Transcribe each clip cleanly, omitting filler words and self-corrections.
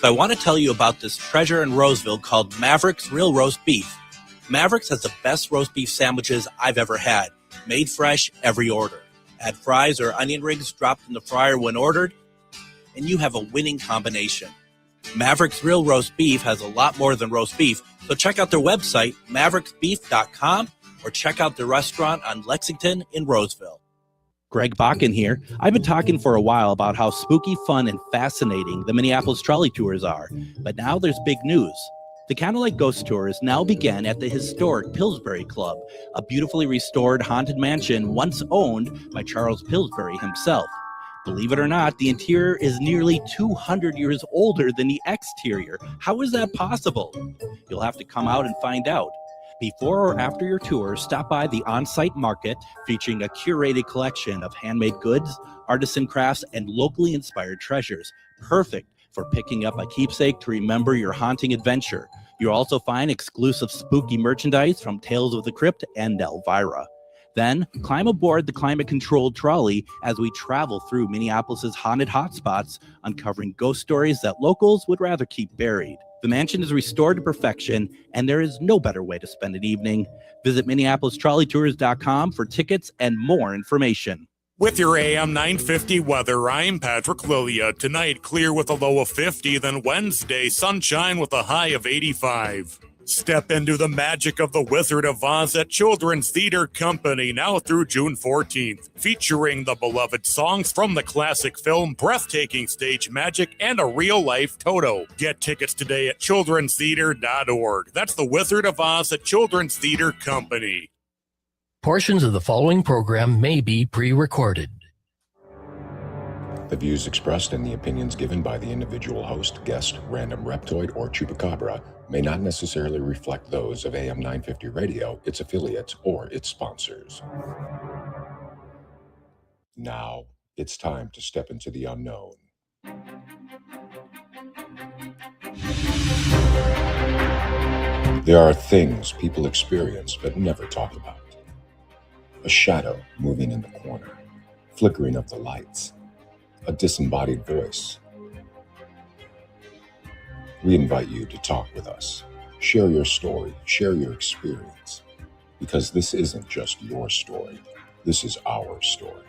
So I want to tell you about this treasure in Roseville called Maverick's Real Roast Beef. Maverick's has the best roast beef sandwiches I've ever had, made fresh every order. Add fries or onion rings dropped in the fryer when ordered, and you have a winning combination. Maverick's Real Roast Beef has a lot more than roast beef, so check out their website, mavericksbeef.com, or check out their restaurant on Lexington in Roseville. Greg Bakun here. I've been talking for a while about how spooky, fun, and fascinating the Minneapolis trolley tours are, but now there's big news. The Candlelight Ghost Tours now begin at the historic Pillsbury Club, a beautifully restored haunted mansion once owned by Charles Pillsbury himself. Believe it or not, the interior is nearly 200 years older than the exterior. How is that possible? You'll have to come out and find out. Before or after your tour, stop by the on-site market featuring a curated collection of handmade goods, artisan crafts, and locally inspired treasures. Perfect for picking up a keepsake to remember your haunting adventure. You'll also find exclusive spooky merchandise from Tales of the Crypt and Elvira. Then climb aboard the climate-controlled trolley as we travel through Minneapolis's haunted hotspots, uncovering ghost stories that locals would rather keep buried. The mansion is restored to perfection, and there is no better way to spend an evening. Visit MinneapolisTrolleyTours.com for tickets and more information. With your AM 950 weather, I'm Patrick Lilia. Tonight, clear with a low of 50, then Wednesday, sunshine with a high of 85. Step into the magic of The Wizard of Oz at Children's Theater Company now through June 14th, featuring the beloved songs from the classic film, breathtaking stage magic, and a real-life Toto. Get tickets today at childrenstheater.org. That's The Wizard of Oz at Children's Theater Company. Portions of the following program may be pre-recorded. The views expressed and the opinions given by the individual host, guest, random reptoid, or chupacabra may not necessarily reflect those of AM 950 Radio, its affiliates, or its sponsors. Now, it's time to step into the unknown. There are things people experience but never talk about. A shadow moving in the corner, flickering of the lights, a disembodied voice. We invite you to talk with us. Share your story, share your experience, because this isn't just your story. This is our story.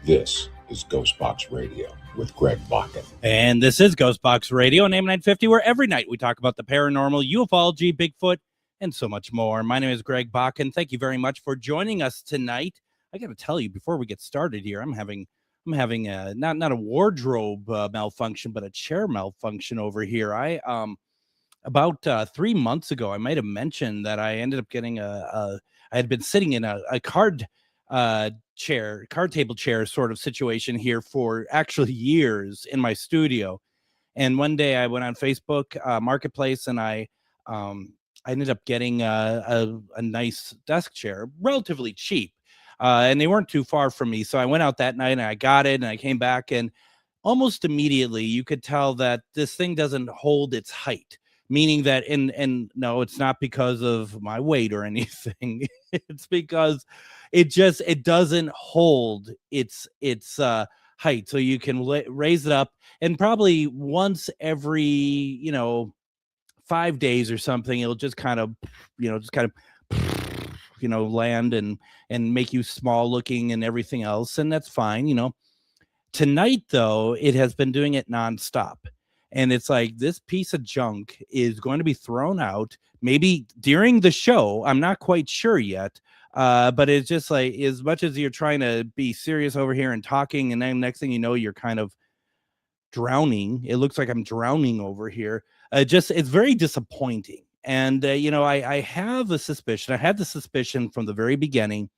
This is GhostBox Radio with Greg Bakun. And this is GhostBox Radio on AM 950, where every night we talk about the paranormal, ufology, Bigfoot, and so much more. My name is Greg Bakun. Thank you very much for joining us tonight. I got to tell you, before we get started here, I'm having a not a wardrobe malfunction, but a chair malfunction over here. I about 3 months ago, I might have mentioned that I ended up getting I had been sitting in a card table chair sort of situation here for actually years in my studio. And one day I went on Facebook Marketplace, and I ended up getting a nice desk chair, relatively cheap. And they weren't too far from me. So I went out that night and I got it, and I came back, and almost immediately you could tell that this thing doesn't hold its height, meaning that, and no, it's not because of my weight or anything. It's because it doesn't hold its height. So you can raise it up, and probably once every, 5 days or something, it'll just kind of, land and make you small looking and everything else. And that's fine. Tonight, though, it has been doing it nonstop. And it's like, this piece of junk is going to be thrown out maybe during the show. I'm not quite sure yet. But it's just like, as much as you're trying to be serious over here and talking, and then next thing you know, you're kind of drowning. It looks like I'm drowning over here. It's very disappointing. And, I have a suspicion. I had the suspicion from the very beginning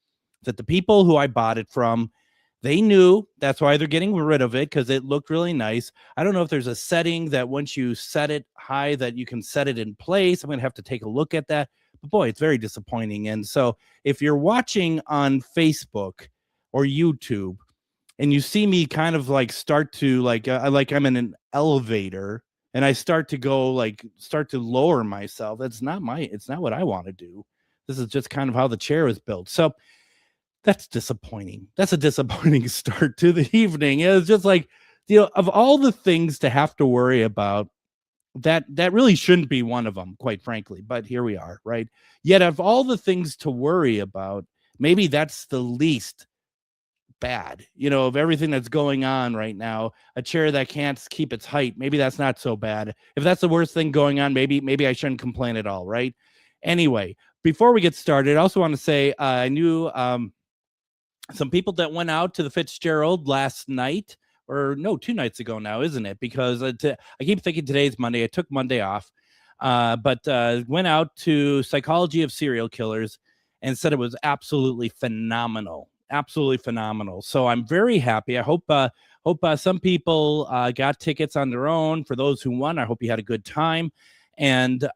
that the people who I bought it from, they knew. That's why they're getting rid of it, because it looked really nice. I don't know if there's a setting that once you set it high that you can set it in place. I'm going to have to take a look at that. But boy, it's very disappointing. And so if you're watching on Facebook or YouTube and you see me kind of like start to like I'm in an elevator, and I start to lower myself, it's not what I want to do. This is just kind of how the chair is built. So that's disappointing. That's a disappointing start to the evening. It's just like, of all the things to have to worry about, that really shouldn't be one of them, quite frankly. But here we are, right? Yet of all the things to worry about, maybe that's the least bad, of everything that's going on right now. A chair that can't keep its height, maybe that's not so bad. If that's the worst thing going on, maybe I shouldn't complain at all, right? Anyway, before we get started, I also want to say I knew some people that went out to the Fitzgerald last night, or no, 2 nights ago now, isn't it? Because I keep thinking today's Monday. I took Monday off, but went out to Psychology of Serial Killers and said it was absolutely phenomenal. Absolutely phenomenal. So I'm very happy. I hope some people got tickets on their own. For those who won, I hope you had a good time. And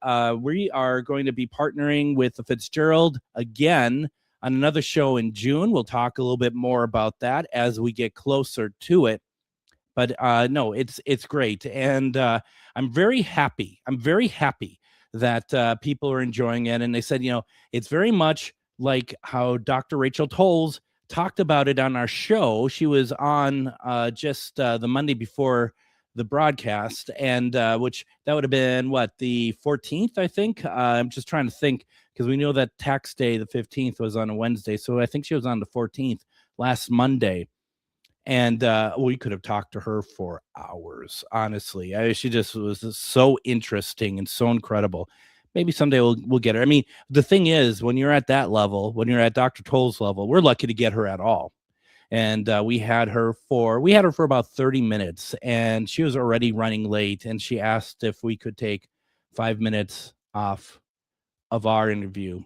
we are going to be partnering with the Fitzgerald again on another show in June. We'll talk a little bit more about that as we get closer to it. But no, it's great. And I'm very happy. I'm very happy that people are enjoying it. And they said, it's very much like how Dr. Rachel Tolles talked about it on our show. She was on just the Monday before the broadcast, and which that would have been the 14th, I think. I'm just trying to think, because we know that tax day, the 15th, was on a Wednesday. So I think she was on the 14th last Monday. And we could have talked to her for hours, honestly. She just was so interesting and so incredible. Maybe someday we'll get her. I mean, the thing is, when you're at that level, when you're at Dr. Tolles' level, we're lucky to get her at all. And we had her for about 30 minutes, and she was already running late. And she asked if we could take 5 minutes off of our interview.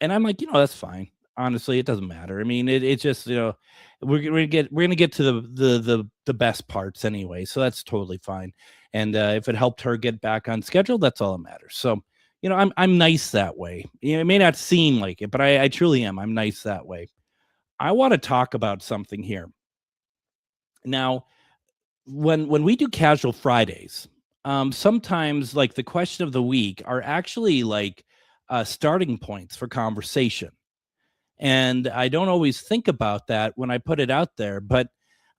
And I'm like, that's fine. Honestly, it doesn't matter. I mean, it's just, we're gonna get to the best parts anyway, so that's totally fine. And if it helped her get back on schedule, that's all that matters. So, I'm nice that way. It may not seem like it, but I truly am. I'm nice that way. I want to talk about something here. Now, when we do Casual Fridays, sometimes like the question of the week are actually like starting points for conversation. And I don't always think about that when I put it out there, but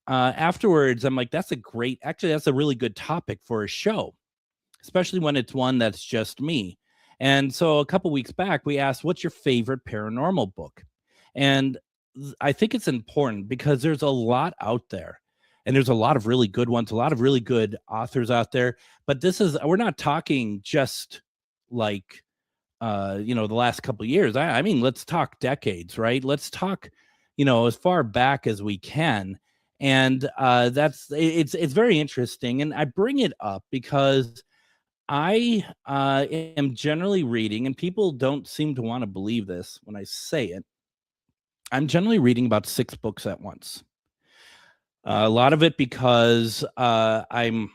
afterwards I'm like, that's a really good topic for a show, especially when it's one that's just me. And so a couple weeks back, we asked, what's your favorite paranormal book? And I think it's important because there's a lot out there, and there's a lot of really good ones, a lot of really good authors out there. But we're not talking just like, the last couple of years. I mean, let's talk decades, right? Let's talk, as far back as we can. And it's very interesting. And I bring it up because I am generally reading, and people don't seem to want to believe this when I say it, I'm generally reading about 6 books at once. A lot of it because I'm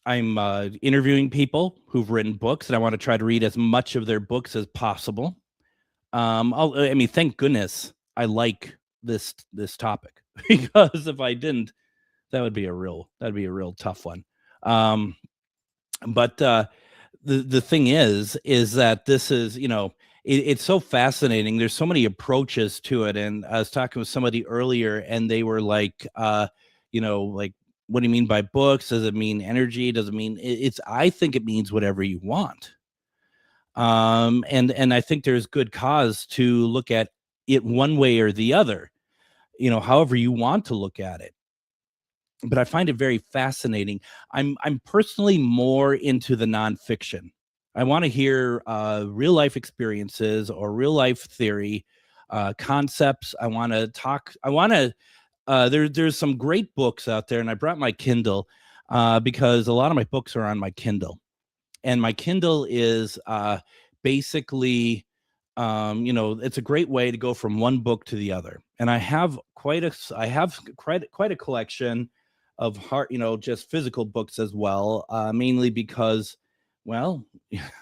interviewing people who've written books, and I want to try to read as much of their books as possible. Thank goodness I like this topic, because if I didn't, that'd be a real tough one. But the thing is that this is, it's so fascinating. There's so many approaches to it. And I was talking with somebody earlier, and they were like, like, what do you mean by books? Does it mean energy? Does it mean I think it means whatever you want. And I think there's good cause to look at it one way or the other, however you want to look at it. But I find it very fascinating. I'm personally more into the nonfiction. I want to hear real life experiences or real life theory concepts. I want to talk. There's some great books out there, and I brought my Kindle because a lot of my books are on my Kindle, and my Kindle is basically, it's a great way to go from one book to the other. And I have quite a collection of just physical books as well, mainly because, well,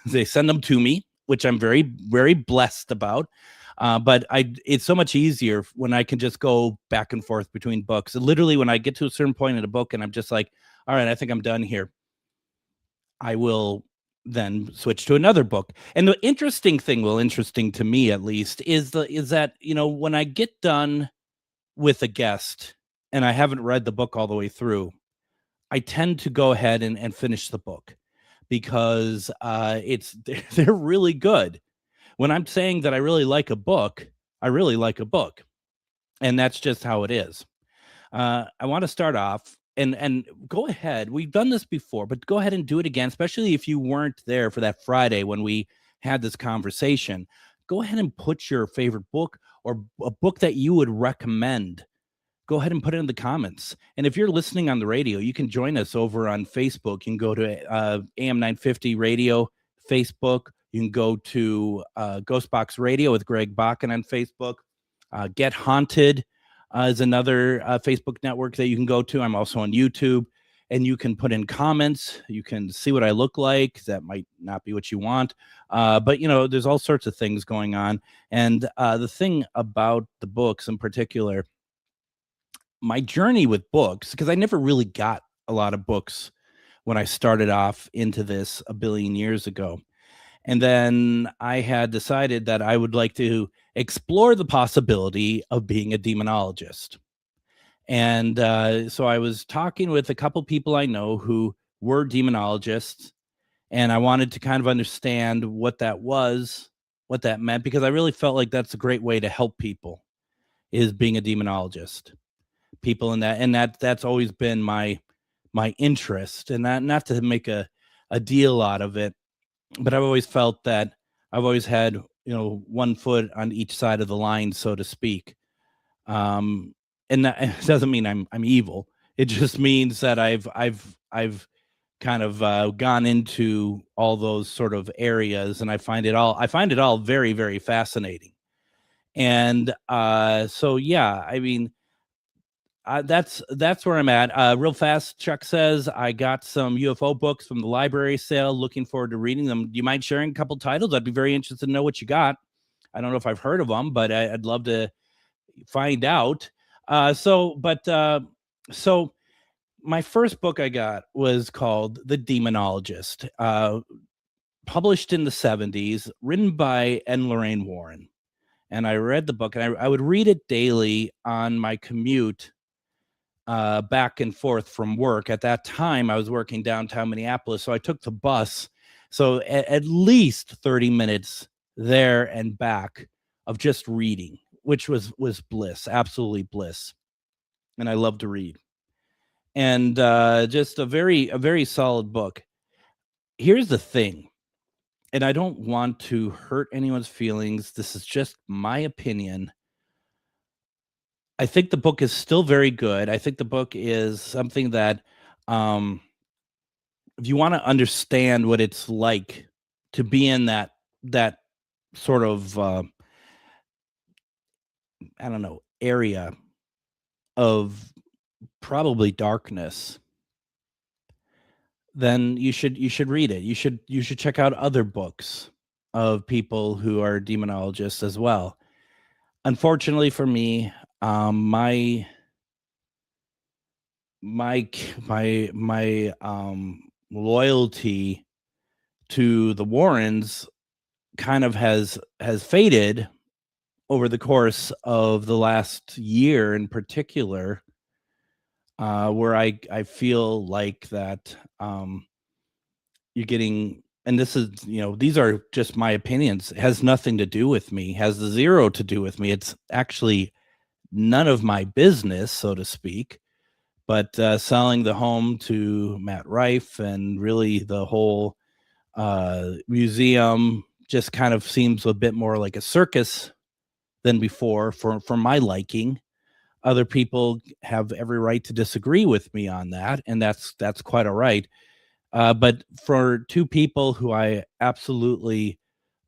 they send them to me, which I'm very, very blessed about. But it's so much easier when I can just go back and forth between books. And literally, when I get to a certain point in a book and I'm just like, all right, I think I'm done here, I will then switch to another book. And the interesting to me at least, is that, when I get done with a guest and I haven't read the book all the way through, I tend to go ahead and finish the book because they're really good. When I'm saying that I really like a book, I really like a book, and that's just how it is. I want to start off and go ahead. We've done this before, but go ahead and do it again, especially if you weren't there for that Friday when we had this conversation. Go ahead and put your favorite book or a book that you would recommend. Go ahead and put it in the comments. And if you're listening on the radio, you can join us over on Facebook. You can go to AM 950 Radio, Facebook. You can go to GhostBox Radio with Greg Bakun on Facebook. Get Haunted is another Facebook network that you can go to. I'm also on YouTube. And you can put in comments. You can see what I look like. That might not be what you want. But, there's all sorts of things going on. And the thing about the books in particular, my journey with books, because I never really got a lot of books when I started off into this a billion years ago. And then I had decided that I would like to explore the possibility of being a demonologist. And so I was talking with a couple people I know who were demonologists, and I wanted to kind of understand what that was, what that meant, because I really felt like that's a great way to help people, is being a demonologist. People in that, and that's always been my interest, and not to make a deal out of it, but I've always felt that I've always had one foot on each side of the line, so to speak. And that doesn't mean I'm evil. It just means that I've kind of gone into all those sort of areas, and I find it all very, very fascinating. And so yeah, I mean. That's where I'm at. Real fast, Chuck says, I got some UFO books from the library sale. Looking forward to reading them. Do you mind sharing a couple titles? I'd be very interested to know what you got. I don't know if I've heard of them, but I'd love to find out. So my first book I got was called The Demonologist, published in the 70s, written by Ed and Lorraine Warren. And I read the book, and I would read it daily on my commute back and forth from work. At that time, I was working downtown Minneapolis, so I took the bus. So at least 30 minutes there and back of just reading, which was bliss, absolutely bliss. And I love to read. And just a very solid book. Here's the thing, and I don't want to hurt anyone's feelings. This is just my opinion. I think the book is still very good. I think the book is something that, if you want to understand what it's like to be in that sort of, area of probably darkness, then you should read it. You should check out other books of people who are demonologists as well. Unfortunately for me, my loyalty to the Warrens kind of has faded over the course of the last year in particular, where I feel like that you're getting, and this is, these are just my opinions. It has nothing to do with me, has zero to do with me. It's actually none of my business, so to speak. But selling the home to Matt Rife and really the whole museum just kind of seems a bit more like a circus than before for my liking. Other people have every right to disagree with me on that, and that's quite all right. But for two people who I absolutely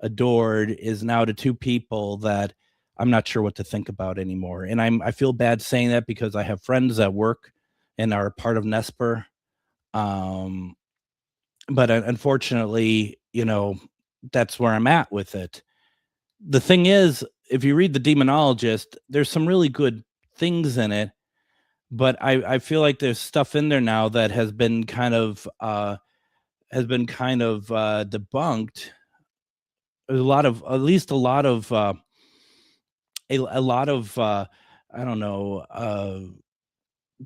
adored is now to two people that I'm not sure what to think about anymore. And I feel bad saying that because I have friends at work and are part of Nesper. But unfortunately, that's where I'm at with it. The thing is, if you read The Demonologist, there's some really good things in it, but I feel like there's stuff in there now that has been kind of debunked. There's a lot of I don't know,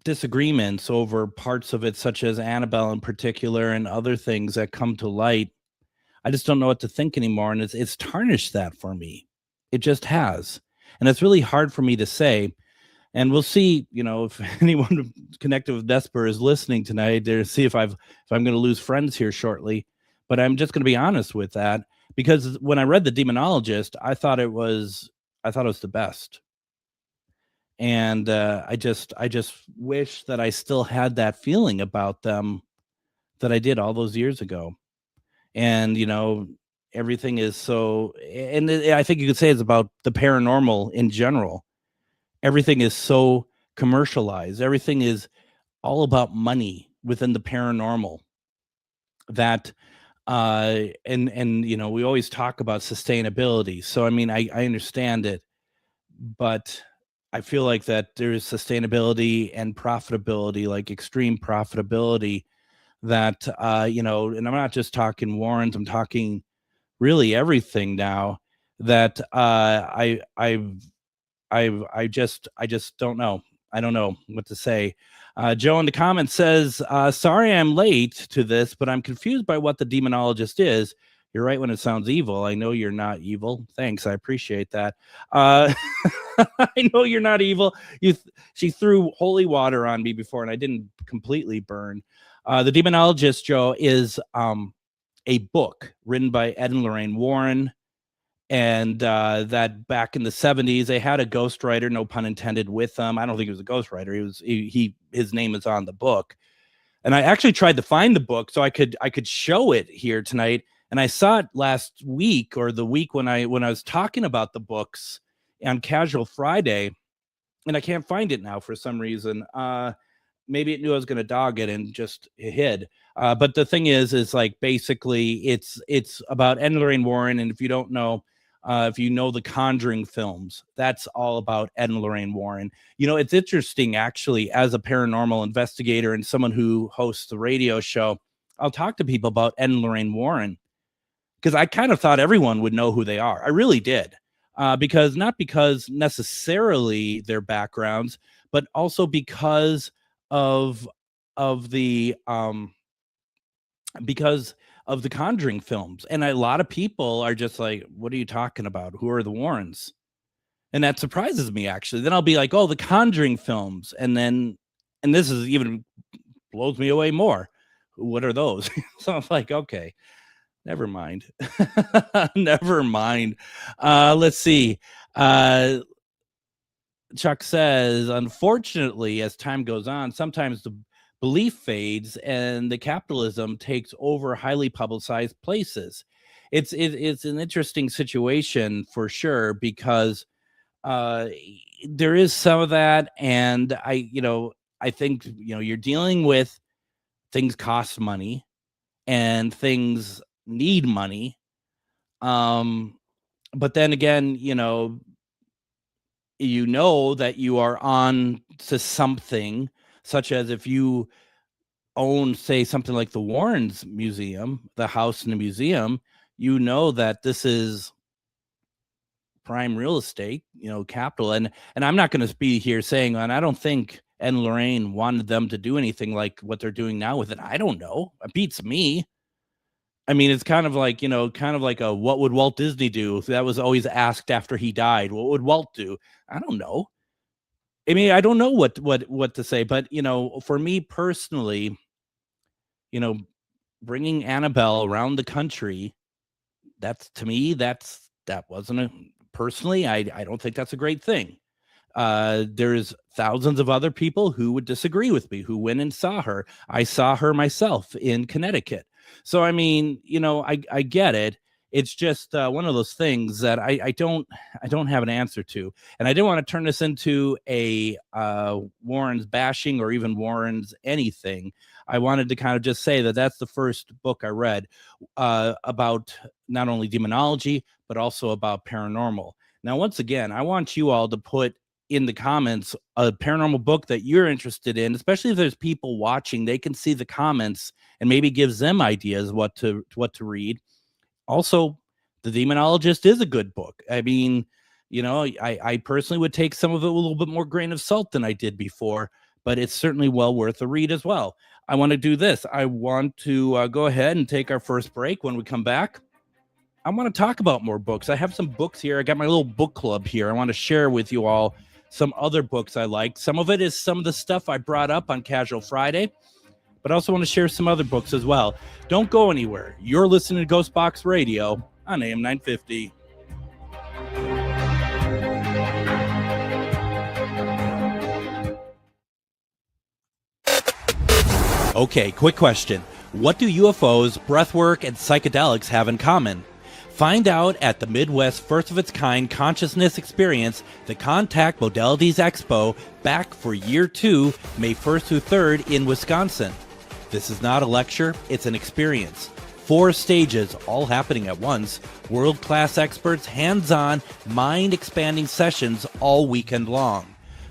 disagreements over parts of it, such as Annabelle in particular and other things that come to light, I just don't know what to think anymore. And it's tarnished that for me. It just has. And it's really hard for me to say. And we'll see, if anyone connected with Desper is listening tonight, to see if I'm going to lose friends here shortly. But I'm just going to be honest with that, because when I read The Demonologist, I thought it was the best. And I just wish that I still had that feeling about them that I did all those years ago. And, everything is so, and I think you could say it's about the paranormal in general. Everything is so commercialized. Everything is all about money within the paranormal. That, and we always talk about sustainability. So, I mean, I understand it, but I feel like that there is sustainability and profitability, like extreme profitability, that, and I'm not just talking Warrens, I'm talking really everything now, that I just don't know. I don't know what to say. Joe in the comments says, sorry I'm late to this, but I'm confused by what the demonologist is. You're right when it sounds evil. I know you're not evil. Thanks. I appreciate that. I know you're not evil. She threw holy water on me before, and I didn't completely burn. The Demonologist, Joe, is a book written by Ed and Lorraine Warren. And that back in the 70s, they had a ghostwriter, no pun intended, with them. I don't think he was a ghostwriter. His name is on the book. And I actually tried to find the book so I could show it here tonight. And I saw it last week, or the week when I was talking about the books on Casual Friday, and I can't find it now for some reason. Maybe it knew I was going to dog it and just hid. But the thing is like, basically it's about Ed and Lorraine Warren. And if you don't know, if you know the Conjuring films, that's all about Ed and Lorraine Warren. It's interesting, actually, as a paranormal investigator and someone who hosts the radio show, I'll talk to people about Ed and Lorraine Warren, because I kind of thought everyone would know who they are. I really did. Not because necessarily their backgrounds, but also because of the Conjuring films. And a lot of people are just like, what are you talking about? Who are the Warrens? And that surprises me, actually. Then I'll be like, oh, the Conjuring films. And this is even blows me away more. What are those? So I'm like, okay, never mind. Never mind. Let's see. Chuck says, unfortunately, as time goes on, sometimes the belief fades and the capitalism takes over highly publicized places. It's an interesting situation for sure, because there is some of that. And I think, you're dealing with things cost money and things need money. But then again, that you are on to something, such as if you own, say, something like the Warrens Museum, the house and the museum, that this is prime real estate, capital. And I'm not going to be here saying, and I don't think Ed and Lorraine wanted them to do anything like what they're doing now with it. I don't know. It beats me. I mean, it's kind of like, a what would Walt Disney do? That was always asked after he died. What would Walt do? I don't know. I mean, I don't know what to say, but, for me personally, bringing Annabelle around the country, that wasn't personally, I don't think that's a great thing. There's thousands of other people who would disagree with me, who went and saw her. I saw her myself in Connecticut. So, I mean, I get it. It's just one of those things that I don't have an answer to. And I didn't want to turn this into a Warren's bashing or even Warren's anything. I wanted to kind of just say that that's the first book I read about not only demonology, but also about paranormal. Now, once again, I want you all to put in the comments a paranormal book that you're interested in, especially if there's people watching. They can see the comments and maybe gives them ideas what to read. Also, The Demonologist is a good book. I mean, I personally would take some of it with a little bit more grain of salt than I did before, but it's certainly well worth a read as well. I want to do this. I want to go ahead and take our first break. When we come back, I want to talk about more books. I have some books here. I got my little book club here. I want to share with you all some other books I like. Some of it is some of the stuff I brought up on Casual Friday, but I also want to share some other books as well. Don't go anywhere. You're listening to GhostBox Radio on AM 950. Okay, quick question. What do UFOs, breathwork, and psychedelics have in common? Find out at the Midwest first-of-its-kind consciousness experience, the Contact Modalities Expo, back for year 2, May 1st through 3rd in Wisconsin. This is not a lecture, it's an experience. 4 stages, all happening at once, world-class experts, hands-on, mind-expanding sessions all weekend long.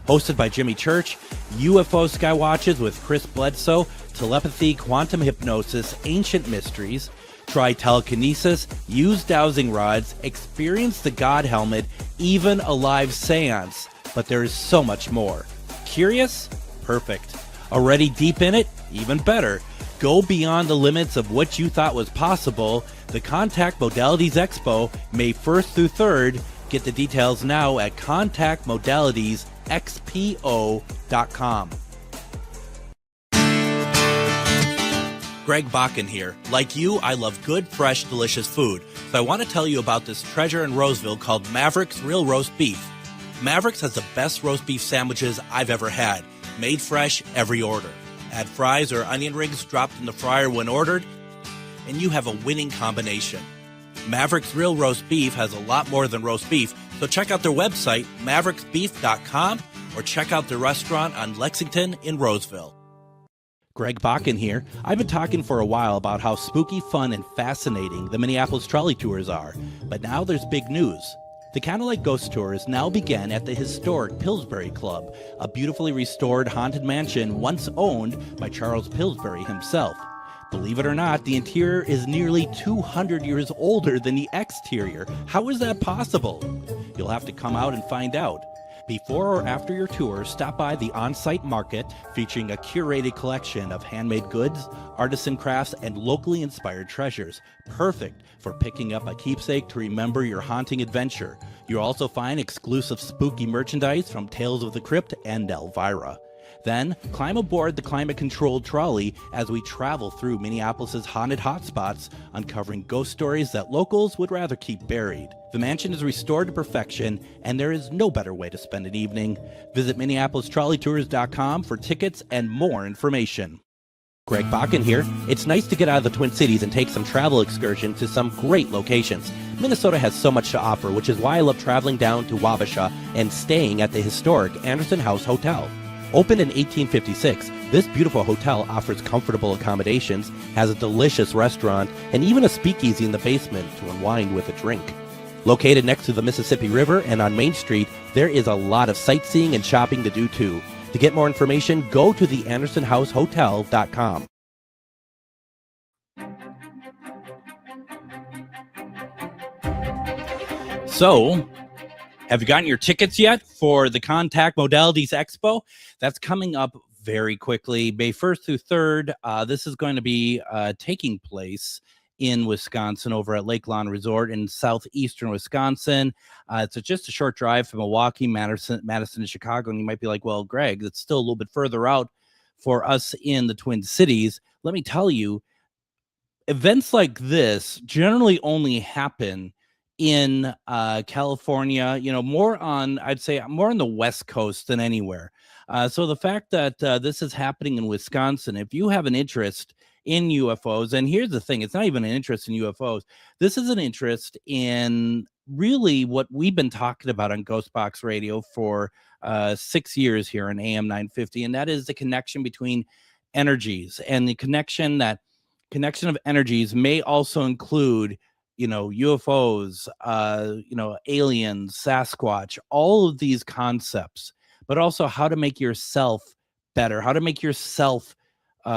Hosted by Jimmy Church, UFO Skywatches with Chris Bledsoe, telepathy, quantum hypnosis, ancient mysteries. Try telekinesis, use dowsing rods, experience the God helmet, even a live seance. But there is so much more. Curious? Perfect. Already deep in it? Even better. Go beyond the limits of what you thought was possible. The Contact Modalities Expo, May 1st through 3rd. Get the details now at contactmodalitiesxpo.com. Greg Bakun here. Like you, I love good, fresh, delicious food. So I want to tell you about this treasure in Roseville called Mavericks Real Roast Beef. Mavericks has the best roast beef sandwiches I've ever had. Made fresh every order. Add fries or onion rings dropped in the fryer when ordered, and you have a winning combination. Mavericks Real Roast Beef has a lot more than roast beef, so check out their website, mavericksbeef.com, or check out their restaurant on Lexington in Roseville. Greg Bakun here. I've been talking for a while about how spooky, fun, and fascinating the Minneapolis trolley tours are, but now there's big news. The Candlelight Ghost Tours now begin at the historic Pillsbury Club, a beautifully restored haunted mansion once owned by Charles Pillsbury himself. Believe it or not, the interior is nearly 200 years older than the exterior. How is that possible? You'll have to come out and find out. Before or after your tour, stop by the on-site market featuring a curated collection of handmade goods, artisan crafts, and locally inspired treasures. Perfect for picking up a keepsake to remember your haunting adventure. You'll also find exclusive spooky merchandise from Tales of the Crypt and Elvira. Then, climb aboard the climate-controlled trolley as we travel through Minneapolis' haunted hotspots, uncovering ghost stories that locals would rather keep buried. The mansion is restored to perfection, and there is no better way to spend an evening. Visit MinneapolisTrolleyTours.com for tickets and more information. Greg Bakun here. It's nice to get out of the Twin Cities and take some travel excursion to some great locations. Minnesota has so much to offer, which is why I love traveling down to Wabasha and staying at the historic Anderson House Hotel. Opened in 1856, this beautiful hotel offers comfortable accommodations, has a delicious restaurant, and even a speakeasy in the basement to unwind with a drink. Located next to the Mississippi River and on Main Street, there is a lot of sightseeing and shopping to do too. To get more information, go to theandersonhousehotel.com. So, have you gotten your tickets yet for the Contact Modalities Expo? That's coming up very quickly, May 1st through 3rd. This is going to be taking place in Wisconsin over at Lake Lawn Resort in southeastern Wisconsin. It's just a short drive from Milwaukee, Madison, and Chicago. And you might be like, well, Greg, that's still a little bit further out for us in the Twin Cities. Let me tell you, events like this generally only happen in California, more on, I'd say more on the West Coast than anywhere. So the fact that this is happening in Wisconsin, if you have an interest in UFOs, and here's the thing, it's not even an interest in UFOs. This is an interest in really what we've been talking about on GhostBox Radio for 6 years here on AM 950, and that is the connection between energies, and the connection of energies may also include UFOs, aliens, Sasquatch, all of these concepts, but also how to make yourself better, how to make yourself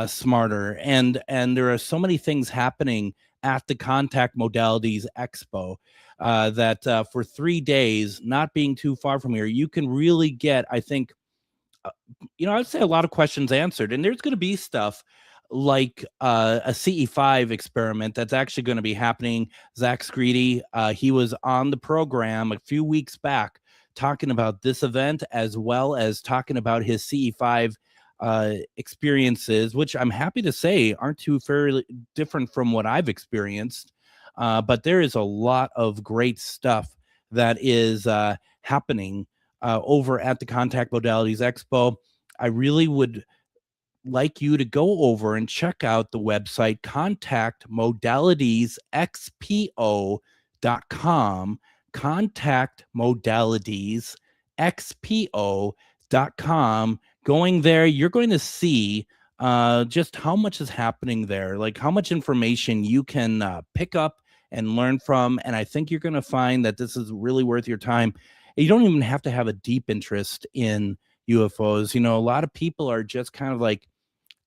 smarter. And there are so many things happening at the Contact Modalities Expo that for 3 days, not being too far from here, you can really get, I think, I would say a lot of questions answered. And there's going to be stuff like a CE5 experiment that's actually going to be happening. Zach Screedy, he was on the program a few weeks back talking about this event, as well as talking about his CE5 experiences, which I'm happy to say aren't too fairly different from what I've experienced. But there is a lot of great stuff that is happening over at the Contact Modalities Expo. I really would like you to go over and check out the website contactmodalitiesxpo.com, contactmodalitiesxpo.com. Going there, you're going to see just how much is happening there, like how much information you can pick up and learn from. And I think you're going to find that this is really worth your time. You don't even have to have a deep interest in UFOs. A lot of people are just kind of like,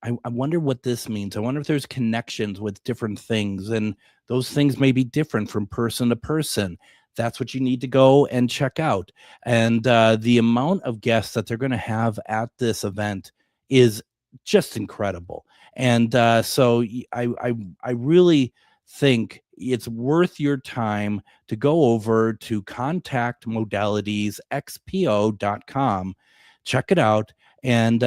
I wonder what this means. I wonder if there's connections with different things, and those things may be different from person to person. That's what you need to go and check out. And the amount of guests that they're going to have at this event is just incredible. And so I really think it's worth your time to go over to contactmodalitiesxpo.com, check it out, and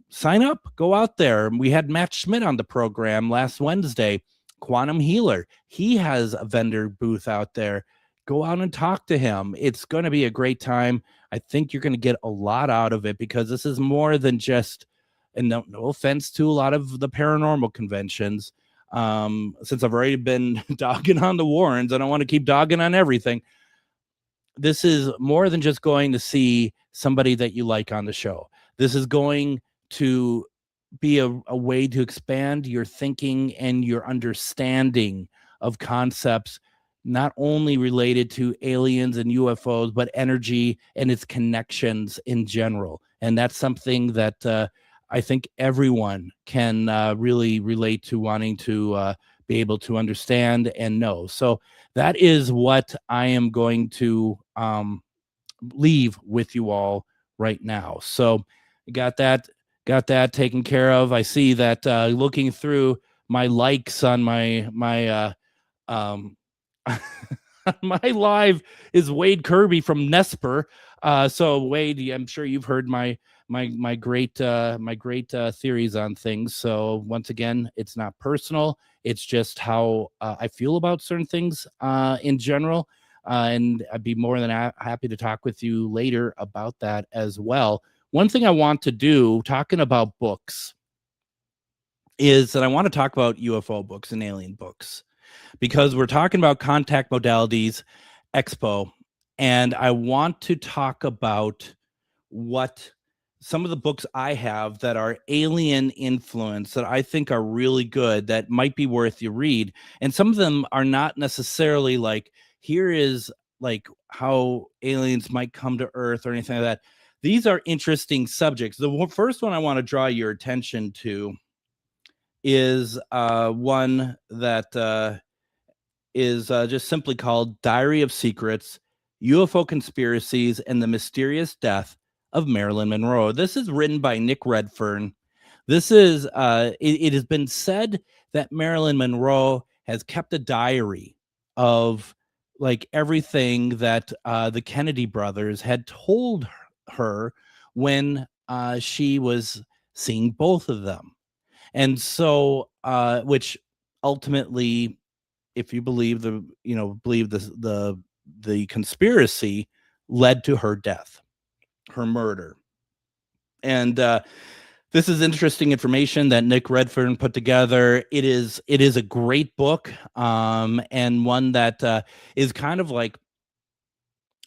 sign up. Go out there. We had Matt Schmidt on the program last Wednesday, Quantum Healer. He has a vendor booth out there. Go out and talk to him. It's going to be a great time. I think you're going to get a lot out of it, because this is more than just, and no offense to a lot of the paranormal conventions, since I've already been dogging on the Warrens, I don't want to keep dogging on everything. This is more than just going to see somebody that you like on the show. This is going to be a way to expand your thinking and your understanding of concepts, not only related to aliens and UFOs, but energy and its connections in general. And that's something that I think everyone can really relate to, wanting to be able to understand and know. So that is what I am going to leave with you all right now. So got that taken care of. I see that looking through my likes on my my live is Wade Kirby from Nesper. So Wade, I'm sure you've heard my great theories on things. So once again, it's not personal. It's just how I feel about certain things in general. And I'd be more than happy to talk with you later about that as well. One thing I want to do, talking about books, is that I want to talk about UFO books and alien books, because we're talking about Contact Modalities Expo, and I want to talk about what some of the books I have that are alien influence that I think are really good, that might be worth you read. And some of them are not necessarily like, here is like how aliens might come to Earth or anything like that. These are interesting subjects. The first one I want to draw your attention to is one that is just simply called Diary of Secrets, UFO Conspiracies, and the Mysterious Death of Marilyn Monroe. This is written by Nick Redfern. This is, it has been said that Marilyn Monroe has kept a diary of like everything that the Kennedy brothers had told her when she was seeing both of them. And so, which ultimately, if you believe the conspiracy, led to her death, her murder. And this is interesting information that Nick Redfern put together. It is a great book, and one that is kind of like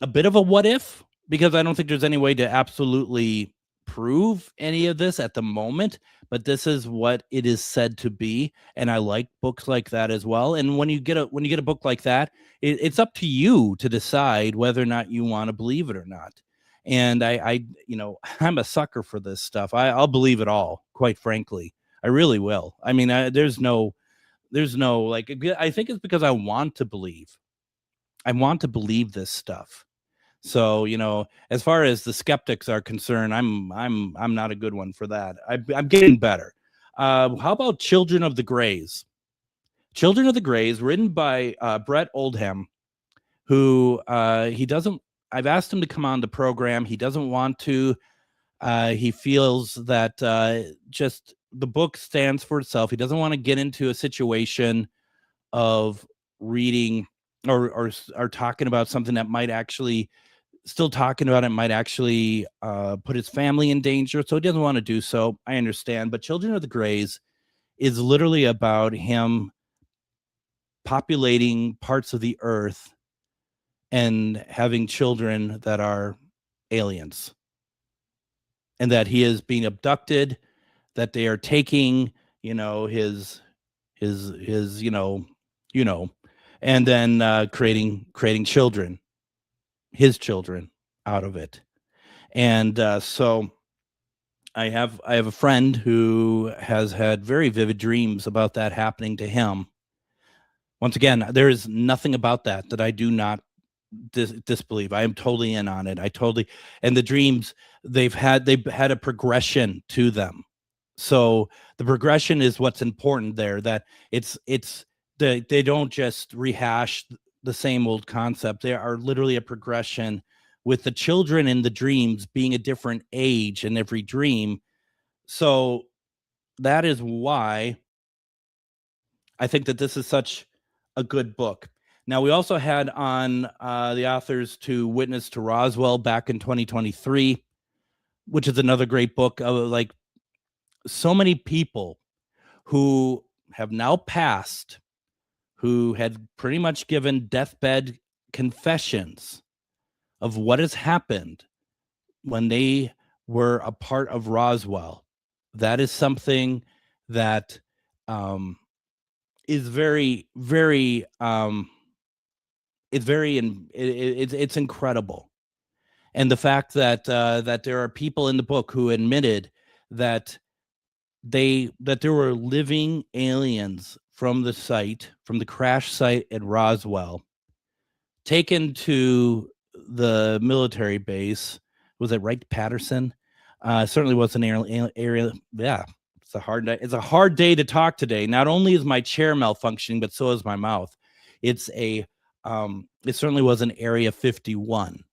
a bit of a what if, because I don't think there's any way to absolutely prove any of this at the moment, but this is what it is said to be. And I like books like that as well. And when you get a book like that, it's up to you to decide whether or not you want to believe it or not. And I'm a sucker for this stuff. I'll believe it all, quite frankly. I really will. I mean, there's no like, I think it's because I want to believe. I want to believe this stuff. So, as far as the skeptics are concerned, I'm not a good one for that. I'm getting better. How about Children of the Greys? Children of the Greys, written by Brett Oldham, who I've asked him to come on the program. He doesn't want to. He feels that just the book stands for itself. He doesn't want to get into a situation of reading or talking about something that might actually put his family in danger. So he doesn't want to do so. I understand. But Children of the Greys is literally about him populating parts of the earth and having children that are aliens, and that he is being abducted, that they are taking, his and then creating children, his children, out of it. And so I have a friend who has had very vivid dreams about that happening to him. Once again, there is nothing about that I do not disbelieve. I am totally in on it. And the dreams, they've had a progression to them. So the progression is what's important there, that they don't just rehash the same old concept. They are literally a progression, with the children in the dreams being a different age in every dream. So that is why I think that this is such a good book. Now, we also had on the authors to Witness to Roswell back in 2023, which is another great book. Like, so many people who have now passed, who had pretty much given deathbed confessions of what has happened when they were a part of Roswell. That is something that is very, very, it's incredible. And the fact that there are people in the book who admitted that there were living aliens from the crash site at Roswell, taken to the military base. Was it Wright-Patterson? Certainly was an area. Yeah, it's a hard day. It's a hard day to talk today. Not only is my chair malfunctioning, but so is my mouth. It certainly was an Area 51.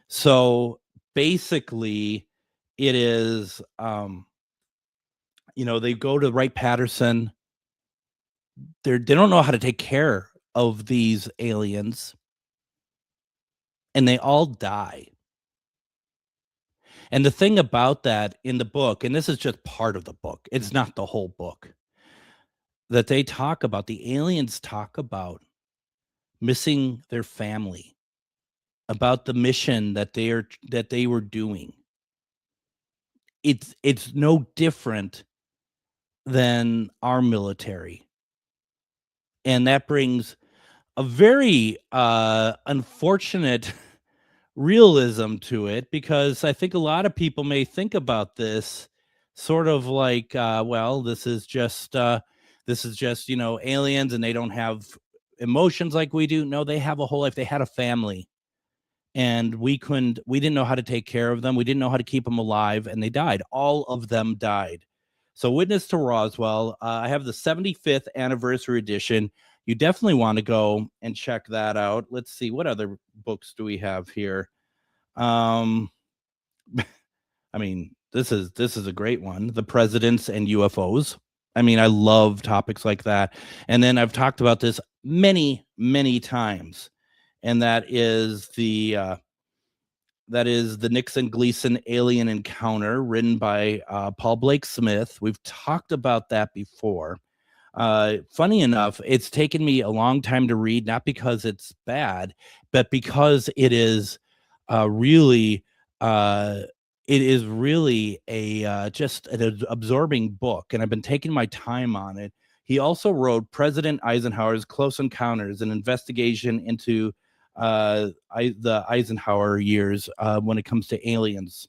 So basically, it is, they go to Wright-Patterson. They don't know how to take care of these aliens, and they all die. And the thing about that in the book, and this is just part of the book, it's not the whole book, that the aliens talk about missing their family, about the mission that they were doing. It's no different than our military. And that brings a very unfortunate realism to it, because I think a lot of people may think about this sort of like, this is just aliens, and they don't have emotions like we do. No, they have a whole life. They had a family, and we didn't know how to take care of them. We didn't know how to keep them alive, and they died. All of them died. So Witness to Roswell, I have the 75th anniversary edition. You definitely want to go and check that out. Let's see, what other books do we have here? I mean, this is a great one. The Presidents and UFOs. I mean, I love topics like that. And then I've talked about this many, many times. And that is the Nixon Gleason alien encounter, written by Paul Blake Smith. We've talked about that before. Funny enough, it's taken me a long time to read, not because it's bad, but because it is really a just an absorbing book, and I've been taking my time on it. He also wrote President Eisenhower's Close Encounters, an investigation into the Eisenhower years when it comes to aliens.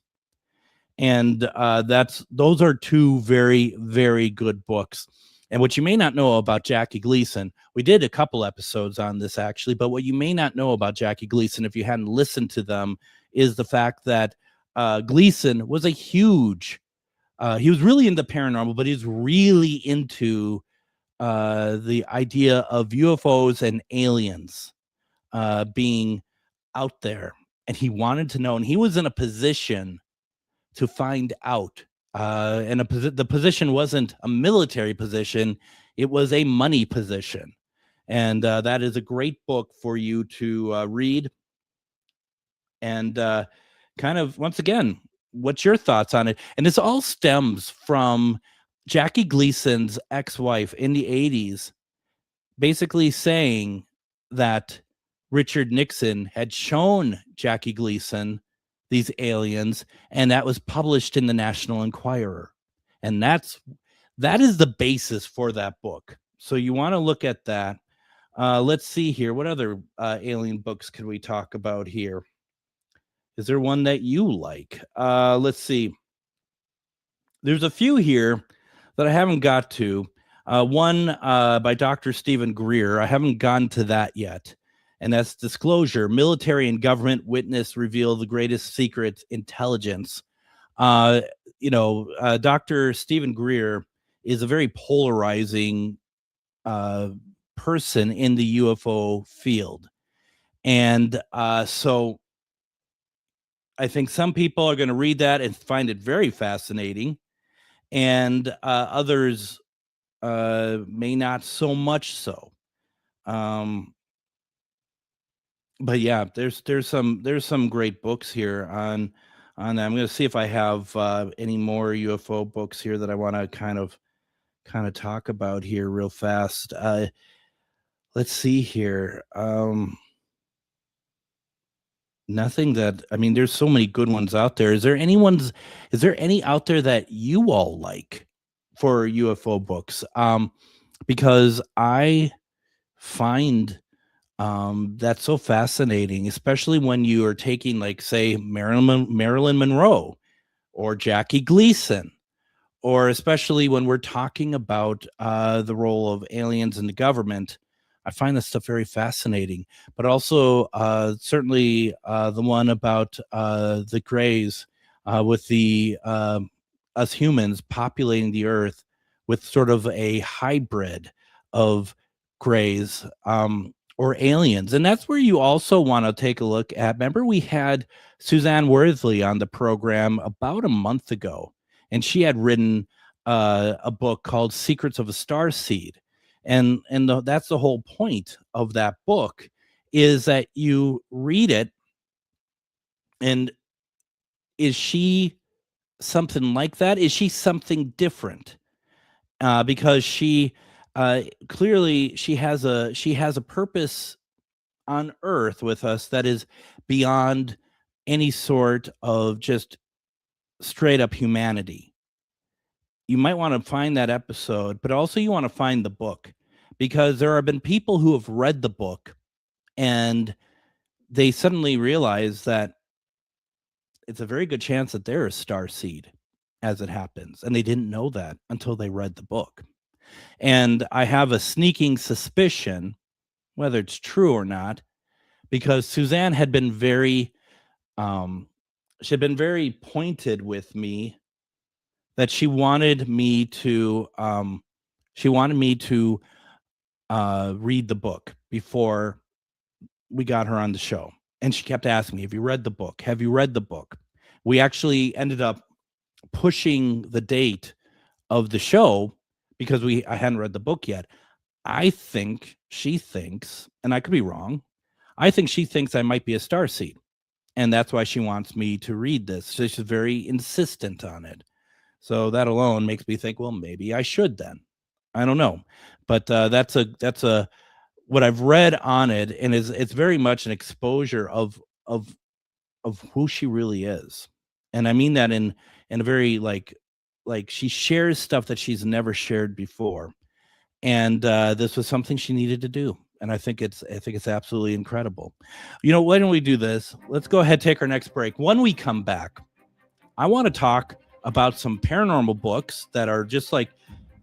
And those are two very, very good books. And what you may not know about Jackie Gleason, we did a couple episodes on this actually, but what you may not know about Jackie Gleason, if you hadn't listened to them, is the fact that Gleason was a huge, he was really into paranormal, but he's really into the idea of UFOs and aliens being out there. And he wanted to know, and he was in a position to find out. And the position wasn't a military position, it was a money position. And that is a great book for you to read. And kind of, once again, what's your thoughts on it? And this all stems from Jackie Gleason's ex-wife in the 80s basically saying that Richard Nixon had shown Jackie Gleason these aliens, and that was published in the National Enquirer. And that is the basis for that book. So you want to look at that. Let's see here. What other alien books could we talk about here? Is there one that you like? Let's see. There's a few here that I haven't got to. One by Dr. Stephen Greer. I haven't gotten to that yet. And that's Disclosure. Military and government witness reveal the greatest secret intelligence. Dr. Stephen Greer is a very polarizing person in the UFO field. And so I think some people are going to read that and find it very fascinating. And others may not so much so. But yeah, there's some great books here on that. I'm going to see if I have any more UFO books here that I want to kind of talk about here real fast. Let's see here. Nothing that, I mean, there's so many good ones out there. Is there any out there that you all like for UFO books? Because I find that's so fascinating, especially when you are taking, like, say, Marilyn Monroe or Jackie Gleason, or especially when we're talking about the role of aliens in the government. I find that stuff very fascinating. But also certainly the one about the Greys, with the us humans populating the Earth with sort of a hybrid of Greys. Or aliens. And that's where you also want to take a look at. Remember, we had Suzanne Worthley on the program about a month ago, and she had written a book called Secrets of a Starseed. And that's the whole point of that book, is that you read it, and is she something like that? Is she something different? Because she clearly she has a purpose on Earth with us that is beyond any sort of just straight up humanity. You might want to find that episode, but also you want to find the book, because there have been people who have read the book and they suddenly realize that it's a very good chance that they're a starseed as it happens, and they didn't know that until they read the book. And I have a sneaking suspicion, whether it's true or not, because Suzanne had been very pointed with me that she wanted me to read the book before we got her on the show. And she kept asking me, have you read the book? Have you read the book? We actually ended up pushing the date of the show because I hadn't read the book yet. I think she thinks, and I could be wrong, I think she thinks I might be a starseed, and that's why she wants me to read this. So she's very insistent on it. So that alone makes me think, well, maybe I should then. I don't know, but that's what I've read on it, and it's very much an exposure of who she really is, and I mean that in a very like she shares stuff that she's never shared before, and this was something she needed to do, and I think it's absolutely incredible. Why don't we do this? Let's go ahead, take our next break. When we come back, I want to talk about some paranormal books that are just like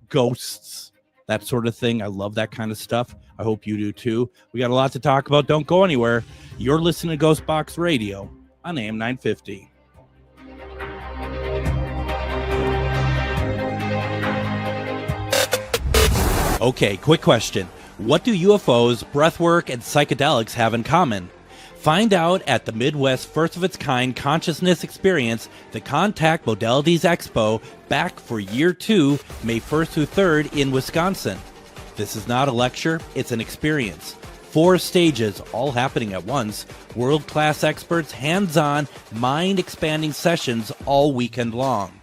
ghosts that sort of thing. I love that kind of stuff. I hope you do too. We got a lot to talk about. Don't go anywhere. You're listening to GhostBox Radio on AM 950. Okay, quick question. What do UFOs, breathwork, and psychedelics have in common? Find out at the Midwest first-of-its-kind consciousness experience, the Contact Modalities Expo, back for year 2, May 1st through 3rd in Wisconsin. This is not a lecture, it's an experience. 4 stages, all happening at once, world-class experts, hands-on, mind-expanding sessions all weekend long.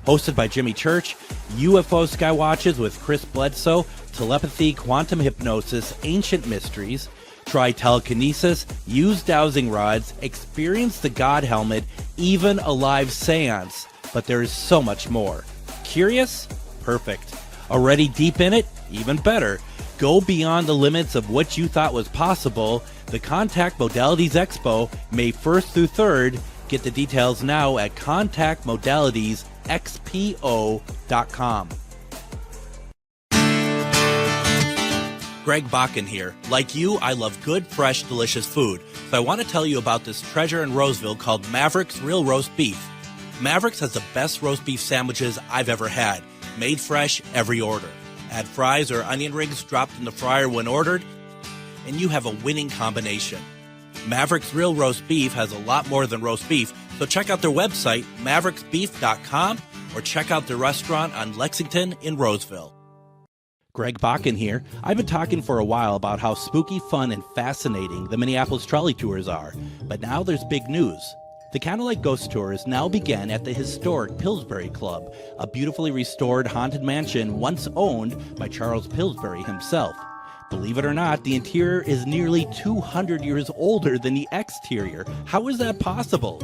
Hosted by Jimmy Church, UFO Skywatches with Chris Bledsoe, telepathy, quantum hypnosis, ancient mysteries. Try telekinesis, use dowsing rods, experience the God helmet, even a live seance. But there is so much more. Curious? Perfect. Already deep in it? Even better. Go beyond the limits of what you thought was possible. The Contact Modalities Expo, May 1st through 3rd. Get the details now at contactmodalitiesxpo.com. Greg Bakun here. Like you, I love good, fresh, delicious food. So I want to tell you about this treasure in Roseville called Mavericks Real Roast Beef. Mavericks has the best roast beef sandwiches I've ever had. Made fresh, every order. Add fries or onion rings dropped in the fryer when ordered, and you have a winning combination. Mavericks Real Roast Beef has a lot more than roast beef, so check out their website, mavericksbeef.com, or check out their restaurant on Lexington in Roseville. Greg Bakun here. I've been talking for a while about how spooky, fun, and fascinating the Minneapolis trolley tours are, but now there's big news. The Candlelight Ghost Tours now begin at the historic Pillsbury Club, a beautifully restored haunted mansion once owned by Charles Pillsbury himself. Believe it or not, the interior is nearly 200 years older than the exterior. How is that possible?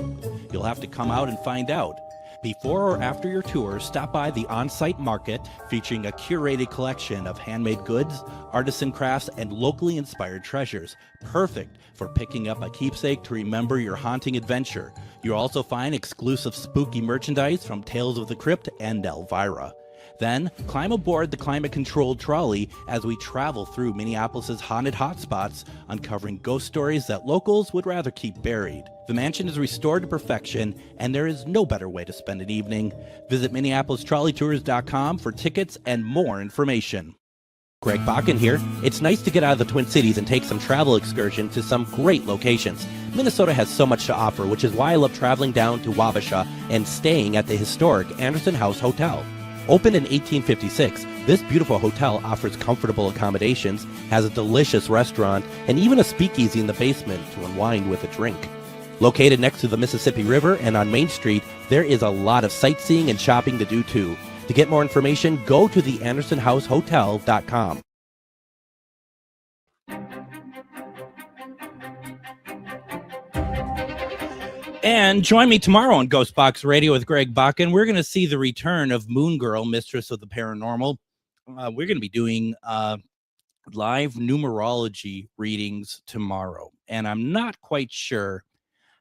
You'll have to come out and find out. Before or after your tour, stop by the on-site market featuring a curated collection of handmade goods, artisan crafts, and locally inspired treasures. Perfect for picking up a keepsake to remember your haunting adventure. You'll also find exclusive spooky merchandise from Tales of the Crypt and Elvira. Then, climb aboard the climate-controlled trolley as we travel through Minneapolis' haunted hotspots, uncovering ghost stories that locals would rather keep buried. The mansion is restored to perfection, and there is no better way to spend an evening. Visit MinneapolisTrolleyTours.com for tickets and more information. Greg Bakun here. It's nice to get out of the Twin Cities and take some travel excursion to some great locations. Minnesota has so much to offer, which is why I love traveling down to Wabasha and staying at the historic Anderson House Hotel. Opened in 1856, this beautiful hotel offers comfortable accommodations, has a delicious restaurant, and even a speakeasy in the basement to unwind with a drink. Located next to the Mississippi River and on Main Street, there is a lot of sightseeing and shopping to do too. To get more information, go to theandersonhousehotel.com. And join me tomorrow on GhostBox Radio with Greg Bakun. We're going to see the return of Moon Girl, Mistress of the Paranormal. We're going to be doing live numerology readings tomorrow. And I'm not quite sure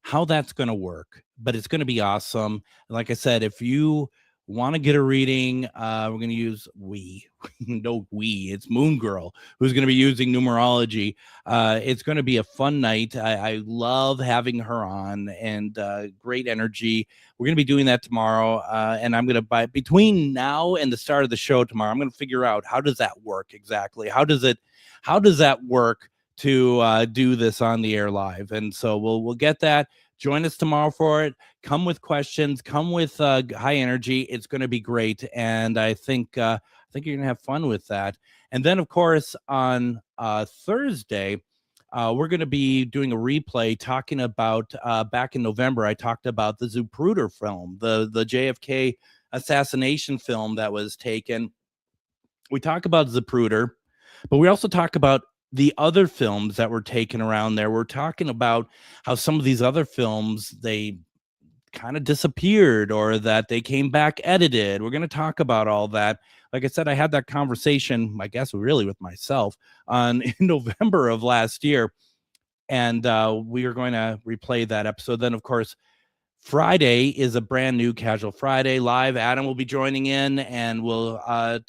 how that's going to work, but it's going to be awesome. Like I said, if you want to get a reading, we're going to use it's Moon Girl who's going to be using numerology. It's going to be a fun night. I love having her on, and great energy. We're going to be doing that tomorrow, and I'm going to between now and the start of the show tomorrow, I'm going to figure out how does that work exactly. How does that work to do this on the air live? And so we'll get that. Join us tomorrow for it. Come with questions. Come with high energy. It's going to be great, and I think you're going to have fun with that. And then, of course, on Thursday, we're going to be doing a replay talking about back in November. I talked about the Zapruder film, the JFK assassination film that was taken. We talk about Zapruder, but we also talk about the other films that were taken around there. We're talking about how some of these other films, they kind of disappeared or that they came back edited. We're going to talk about all that. Like I said, I had that conversation, I guess, really with myself in November of last year. And we are going to replay that episode. Then, of course, Friday is a brand new Casual Friday live. Adam will be joining in, and we'll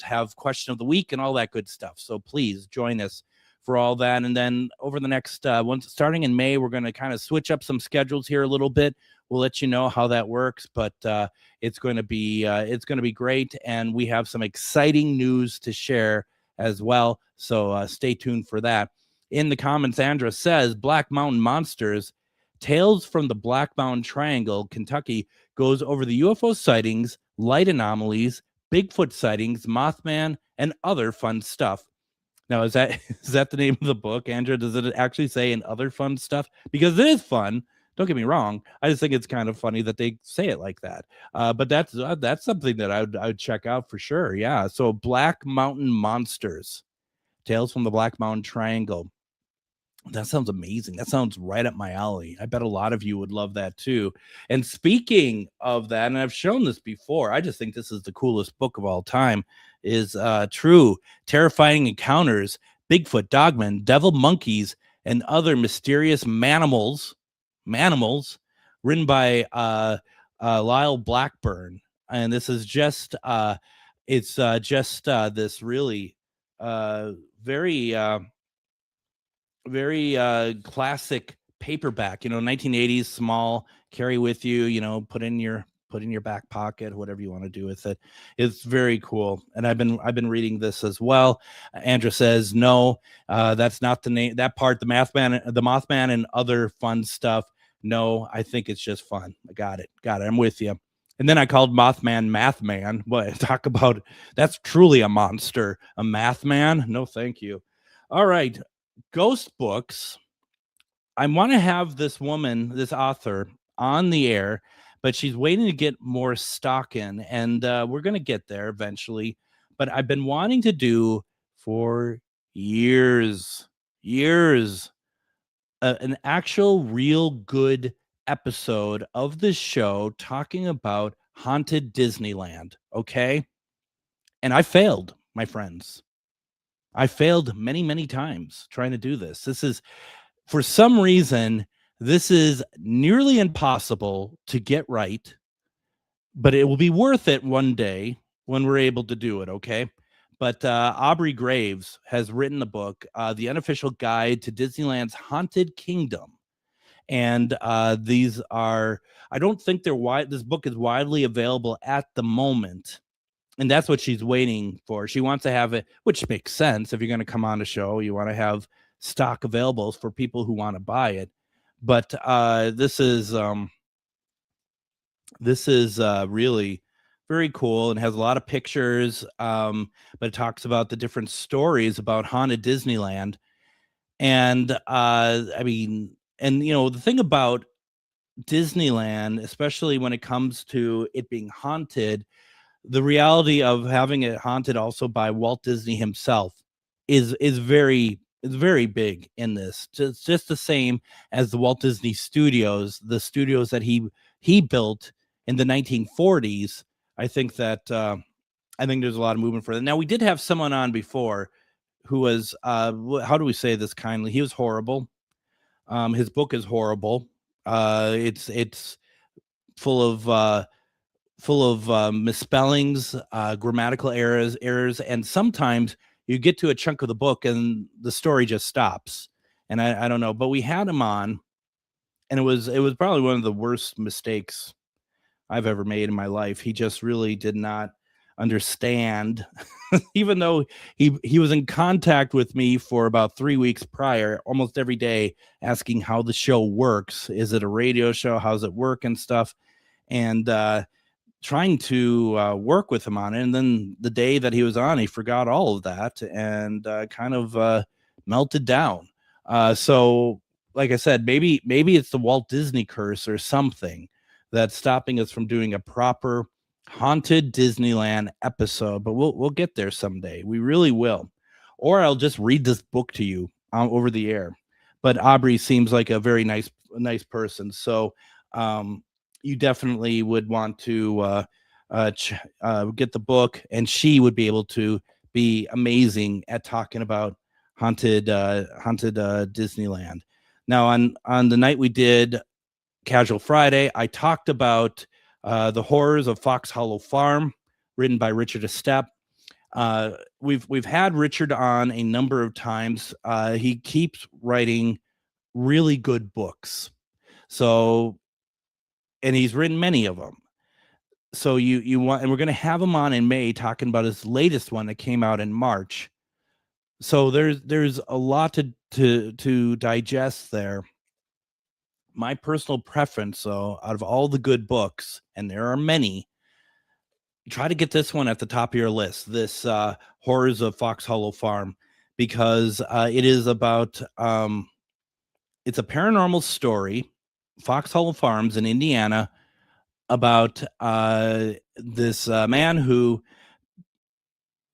have question of the week and all that good stuff. So please join us for all that. And then over the next starting in May, we're going to kind of switch up some schedules here a little bit. We'll let you know how that works, but it's going to be great, and we have some exciting news to share as well. So stay tuned for that. In the comments, Andra says Black Mountain Monsters, Tales from the Black Mountain Triangle, Kentucky, goes over the UFO sightings, light anomalies, Bigfoot sightings, Mothman, and other fun stuff. Now, is that the name of the book, Andrea? Does it actually say "and other fun stuff"? Because it is fun. Don't get me wrong. I just think it's kind of funny that they say it like that. But that's something that I would check out for sure. Yeah. So Black Mountain Monsters, Tales from the Black Mountain Triangle. That sounds amazing. That sounds right up my alley. I bet a lot of you would love that too. And speaking of that, and I've shown this before, I just think this is the coolest book of all time, is True Terrifying Encounters, Bigfoot, Dogmen, Devil Monkeys, and Other Mysterious Manimals, written by Lyle Blackburn. And this is just, this really very classic paperback, 1980s, small, carry with you, put in your back pocket, whatever you want to do with it. It's very cool. And I've been reading this as well. Andrea says, no, that's not the name, that part, the Mothman and other fun stuff. No, I think it's just fun. I got it. I'm with you. And then I called Mothman Mathman. Boy, talk about, that's truly a monster. A Mathman? No, thank you. All right. Ghost books. I want to have this woman, this author, on the air, but she's waiting to get more stock in, and we're going to get there eventually. But I've been wanting to do for years, an actual real good episode of this show talking about haunted Disneyland. Okay. And I failed, my friends. I failed many, many times trying to do this. This is, for some reason, this is nearly impossible to get right, but it will be worth it one day when we're able to do it, okay? But Aubrey Graves has written the book, The Unofficial Guide to Disneyland's Haunted Kingdom. And these are, I don't think this book is widely available at the moment. And that's what she's waiting for. She wants to have it, which makes sense. If you're going to come on a show, you want to have stock available for people who want to buy it. But this is really very cool and has a lot of pictures. But it talks about the different stories about haunted Disneyland. And the thing about Disneyland, especially when it comes to it being haunted, the reality of having it haunted also by Walt Disney himself is very big in this. It's just the same as the Walt Disney Studios, the studios that he built in the 1940s. I think there's a lot of movement for that. Now, we did have someone on before who was how do we say this kindly? He was horrible. His book is horrible. It's full of misspellings, grammatical errors, and sometimes you get to a chunk of the book and the story just stops. And I don't know, but we had him on, and it was probably one of the worst mistakes I've ever made in my life. He just really did not understand, even though he was in contact with me for about 3 weeks prior, almost every day, asking how the show works. Is it a radio show? How's it work and stuff? And trying to work with him on it. And then the day that he was on, he forgot all of that and kind of melted down. So like I said, maybe it's the Walt Disney curse or something that's stopping us from doing a proper haunted Disneyland episode, but we'll get there someday. We really will. Or I'll just read this book to you over the air. But Aubrey seems like a very nice person. So you definitely would want to get the book, and she would be able to be amazing at talking about haunted Disneyland. Now, on the night we did Casual Friday, I talked about The Horrors of Fox Hollow Farm, written by Richard Estep. We've had Richard on a number of times. He keeps writing really good books. So, and he's written many of them. So you want, and we're going to have him on in May talking about his latest one that came out in March. So there's a lot to digest there. My personal preference, though, out of all the good books, and there are many, try to get this one at the top of your list, this Horrors of Fox Hollow Farm, because it is about, it's a paranormal story, Fox Hollow Farms in Indiana, about this man who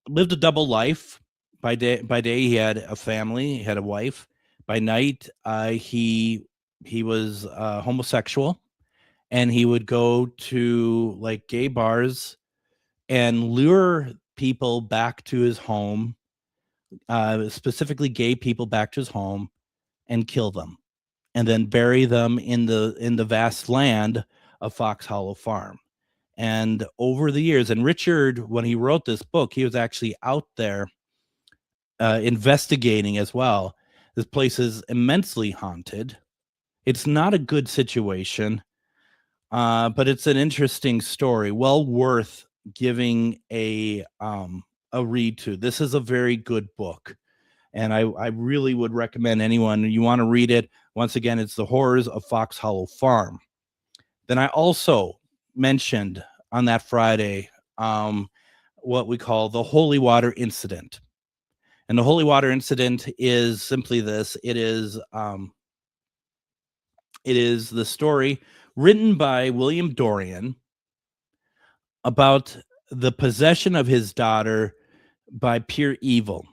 lived a double life. By day, he had a family, he had a wife. By night, he was homosexual, and he would go to like gay bars and lure people back to his home, specifically gay people back to his home, and kill them, and then bury them in the vast land of Fox Hollow Farm. And over the years, and Richard, when he wrote this book, he was actually out there investigating as well. This place is immensely haunted. It's not a good situation, but it's an interesting story, well worth giving a read to. This is a very good book, and I really would recommend anyone you want to read it. Once again, it's The Horrors of Fox Hollow Farm. Then I also mentioned on that Friday what we call the Holy Water Incident. And the Holy Water Incident is simply this. It is the story written by William Dorian about the possession of his daughter by pure evil,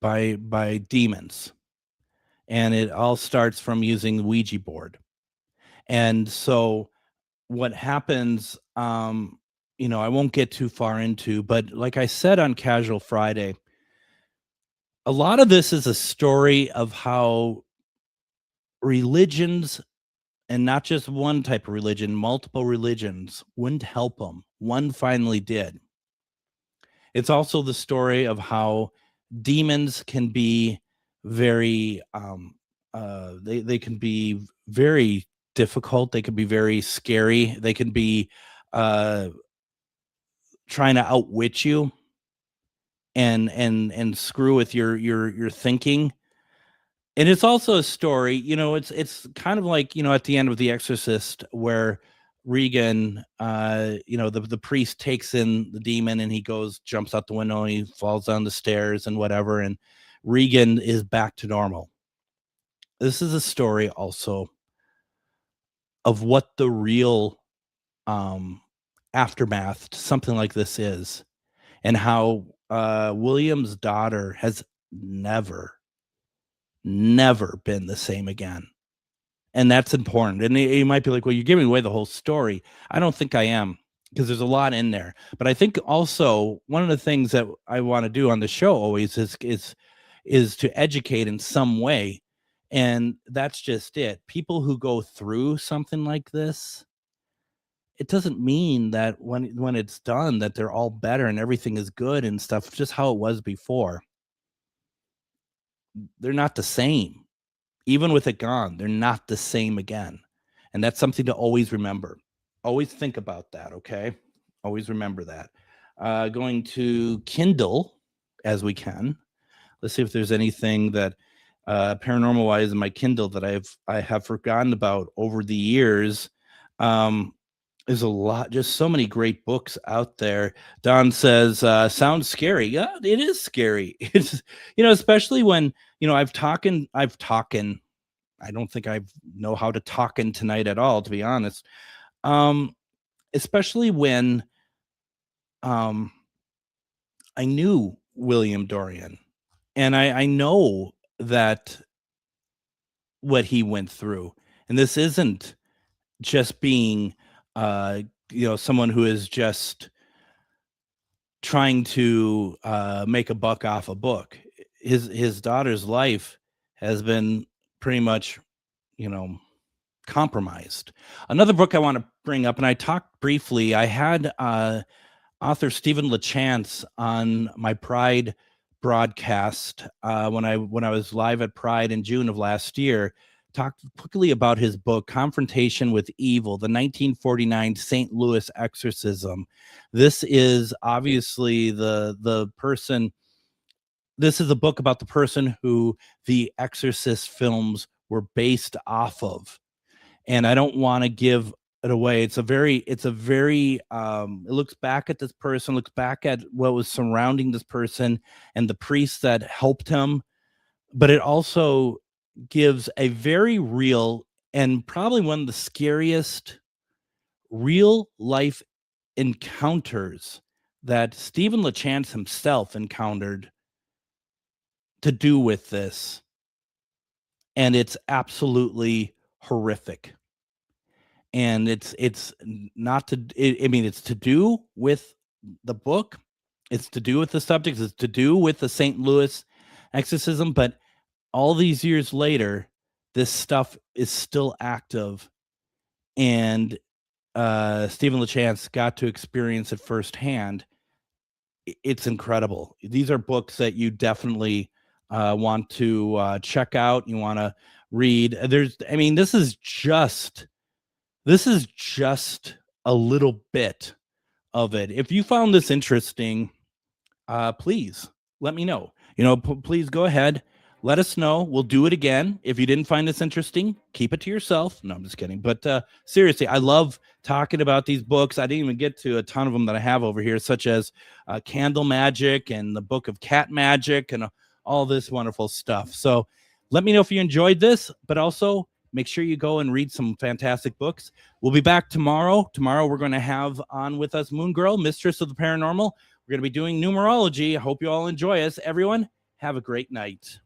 by demons. And it all starts from using the Ouija board. And so what happens, I won't get too far into, but like I said on Casual Friday, a lot of this is a story of how religions, and not just one type of religion, multiple religions, wouldn't help them. One finally did. It's also the story of how demons can be very, they can be very difficult. They can be very scary. They can be trying to outwit you and screw with your thinking. And it's also a story, it's kind of like, at the end of The Exorcist, where Regan, the priest takes in the demon and he jumps out the window and he falls down the stairs and whatever. And Regan is back to normal. This is a story also of what the real aftermath to something like this is, and how William's daughter has never been the same again. And that's important. And you might be like, well, you're giving away the whole story. I don't think I am, because there's a lot in there. But I think also one of the things that I want to do on the show always is to educate in some way. And that's just it. People who go through something like this, it doesn't mean that when it's done that they're all better and everything is good and stuff, just how it was before. They're not the same. Even with it gone, they're not the same again. And that's something to always remember. Always think about that, okay? Always remember that. Going to Kindle as we can. Let's see if there's anything that paranormal-wise in my Kindle that I have forgotten about over the years. There's a lot, just so many great books out there. Don says, sounds scary. Yeah, it is scary. It's, especially when, I don't think I know how to talk in tonight at all, to be honest. Especially when I knew William Dorian, and I know that what he went through, and this isn't just being someone who is just trying to make a buck off a book. His daughter's life has been pretty much, compromised. Another book I want to bring up, and I talked briefly, I had author Stephen LaChance on my Pride broadcast when I was live at Pride in June of last year. Talked quickly about his book, Confrontation with Evil, the 1949 St. Louis exorcism. This is obviously the person, this is a book about the person who the Exorcist films were based off of. And I don't want to give it away. It looks back at this person, looks back at what was surrounding this person and the priests that helped him. But it also gives a very real and probably one of the scariest real life encounters that Stephen LaChance himself encountered to do with this. And it's absolutely horrific. And it's to do with the book. It's to do with the subject. It's to do with the St. Louis exorcism. But all these years later, this stuff is still active. And Stephen LaChance got to experience it firsthand. It's incredible. These are books that you definitely want to check out. You want to read. This is just a little bit of it. If you found this interesting, please let me know. Please go ahead. Let us know. We'll do it again. If you didn't find this interesting, keep it to yourself. No, I'm just kidding. But seriously, I love talking about these books. I didn't even get to a ton of them that I have over here, such as Candle Magic and the Book of Cat Magic and all this wonderful stuff. So let me know if you enjoyed this, but also make sure you go and read some fantastic books. We'll be back tomorrow. Tomorrow, we're going to have on with us Moon Girl, Mistress of the Paranormal. We're going to be doing numerology. I hope you all enjoy us. Everyone, have a great night.